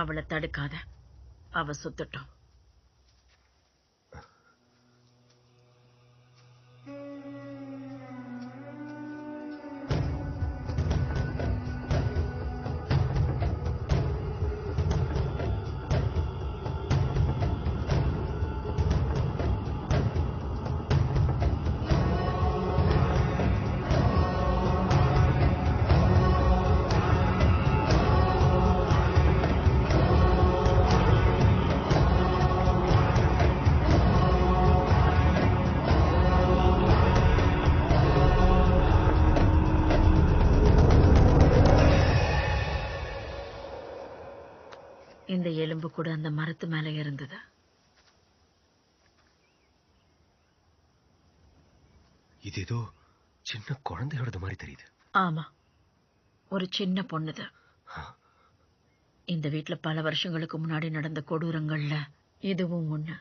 அவளை தடுக்காத, அவ சுத்தட்டும். இந்த எலும்பு கூட அந்த மரத்து மேல இருந்தது. இது ஏதோ சின்ன குழந்தையோட மாதிரி தெரியுது. ஆமா, ஒரு சின்ன பொண்ணுது. இந்த வீட்டுல பல வருஷங்களுக்கு முன்னாடி நடந்த கொடூரங்கள்ல இதுவும் ஒண்ணு.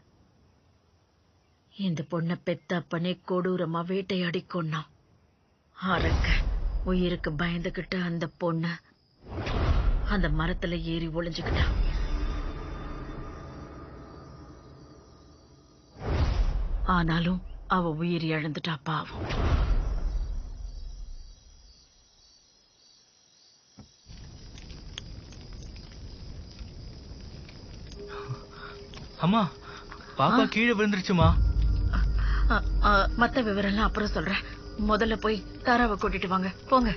இந்த பொண்ணை பெத்த அப்பனே கொடூரமா வேட்டையாடி கொன்னான். அரக்க உயிருக்கு பயந்துகிட்டு அந்த பொண்ணு அந்த மரத்துல ஏறி ஒளிஞ்சுக்கிட்டான். ஆனாலும் அவ உயிர் இழந்துட்டா பாவம். அம்மா, பாப்பா கீழே விழுந்துருச்சுமா. மத்த விவரம் எல்லாம் அப்புறம் சொல்றேன். முதல்ல போய் தாராவை கூட்டிட்டு வாங்க, போங்க.